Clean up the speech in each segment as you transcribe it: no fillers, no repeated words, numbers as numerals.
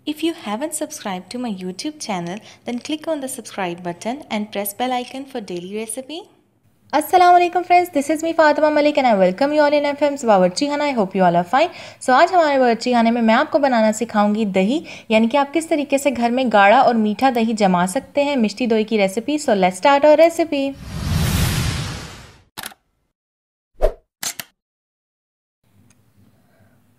If you haven't subscribed to my YouTube channel, then click on the subscribe button and press bell icon for daily recipe. अस्सलाम वालेकुम friends, this is me Fatima Malik and I welcome you all in FM's Bawarchi Khana. I hope you all are fine. So आज हमारे बावर्ची खाने में मैं आपको बनाना सिखाऊंगी दही, यानी कि आप किस तरीके से घर में गाढ़ा और मीठा दही जमा सकते हैं, मिष्टी दही की recipe. So let's start our recipe.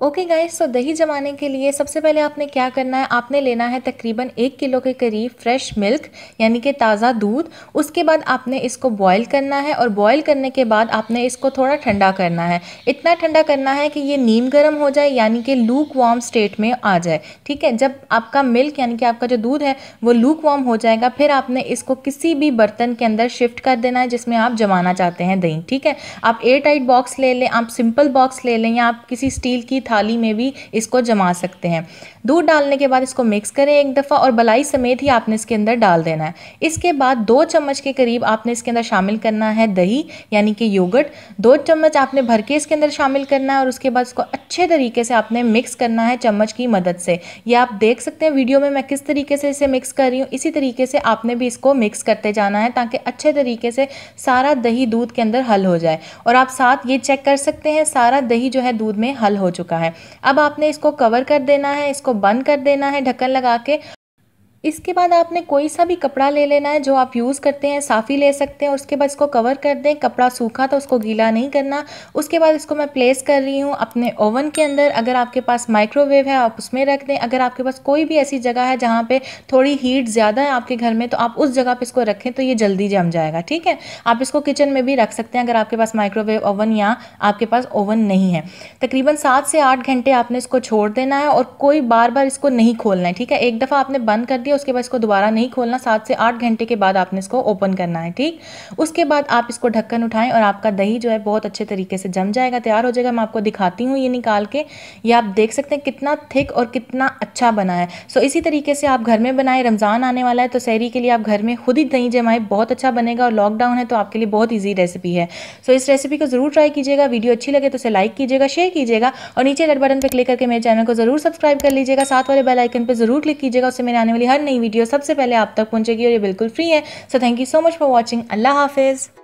Okay guys, so दही जमाने के लिए सबसे पहले आपने क्या करना है, आपने लेना है तकरीबन 1 किलो के करीब फ्रेश मिल्क, यानी कि ताज़ा दूध। उसके बाद आपने इसको बॉईल करना है और बॉईल करने के बाद आपने इसको थोड़ा ठंडा करना है। इतना ठंडा करना है कि ये नीम गर्म हो जाए, यानी कि लूक वार्म स्टेट में आ जाए। ठीक है, जब आपका मिल्क यानी कि आपका जो दूध है वो लूक वार्म हो जाएगा, फिर आपने इसको किसी भी बर्तन के अंदर शिफ्ट कर देना है जिसमें आप जमाना चाहते हैं दही। ठीक है, आप एयर टाइट बॉक्स ले लें, आप सिंपल बॉक्स ले लें, या आप किसी स्टील की थाली में भी इसको जमा सकते हैं। दूध डालने के बाद इसको मिक्स करें एक दफ़ा और बलाई समेत ही आपने इसके अंदर डाल देना है। इसके बाद 2 चम्मच के करीब आपने इसके अंदर शामिल करना है दही, यानी कि योगर्ट। 2 चम्मच आपने भर के इसके अंदर शामिल करना है और उसके बाद इसको अच्छे तरीके से आपने मिक्स करना है चम्मच की मदद से। ये आप देख सकते हैं वीडियो में मैं किस तरीके से इसे मिक्स कर रही हूँ। इसी तरीके से आपने भी इसको मिक्स करते जाना है ताकि अच्छे तरीके से सारा दही दूध के अंदर हल हो जाए। और आप साथ ये चेक कर सकते हैं सारा दही जो है दूध में हल हो चुका है। अब आपने इसको कवर कर देना है, इसको बंद कर देना है ढक्कन लगा के। इसके बाद आपने कोई सा भी कपड़ा ले लेना है जो आप यूज़ करते हैं, साफ़ी ले सकते हैं। उसके बाद इसको कवर कर दें, कपड़ा सूखा तो उसको गीला नहीं करना। उसके बाद इसको मैं प्लेस कर रही हूँ अपने ओवन के अंदर। अगर आपके पास माइक्रोवेव है आप उसमें रख दें। अगर आपके पास कोई भी ऐसी जगह है जहाँ पे थोड़ी हीट ज़्यादा है आपके घर में, तो आप उस जगह पर इसको रखें तो ये जल्दी जम जाएगा। ठीक है, आप इसको किचन में भी रख सकते हैं अगर आपके पास माइक्रोवेव ओवन या आपके पास ओवन नहीं है। तकरीबन 7 से 8 घंटे आपने इसको छोड़ देना है और कोई बार बार इसको नहीं खोलना है। ठीक है, एक दफ़ा आपने बंद कर दिया, उसके बाद इसको दोबारा नहीं खोलना। 7 से 8 घंटे के बाद आपने इसको ओपन करना है। ठीक, उसके बाद आप इसको ढक्कन उठाएं और आपका दही जो है बहुत अच्छे तरीके से जम जाएगा, तैयार हो जाएगा। मैं आपको दिखाती हूँ ये निकाल के। ये आप देख सकते हैं कितना थिक और कितना अच्छा बना है। सो इसी तरीके से आप घर में बनाएं। रमज़ान आने वाला है तो सहरी के लिए आप घर में खुद ही दही जमाएं, बहुत अच्छा बनेगा। और लॉकडाउन है तो आपके लिए बहुत ईजी रेसिपी है। सो इस रेसिपी को ज़रूर ट्राई कीजिएगा। वीडियो अच्छी लगे तो इसे लाइक कीजिएगा, शेयर कीजिएगा और नीचे रेड बटन पर क्लिक करके मेरे चैनल को ज़रूर सब्सक्राइब कर लीजिएगा। साथ वाले बेल आइकन पर ज़रूर क्लिक कीजिएगा, उससे मेरे आने वाली हर नई वीडियो सबसे पहले आप तक पहुंचेगी और ये बिल्कुल फ्री है। So thank you so much for watching. Allah हाफिज़।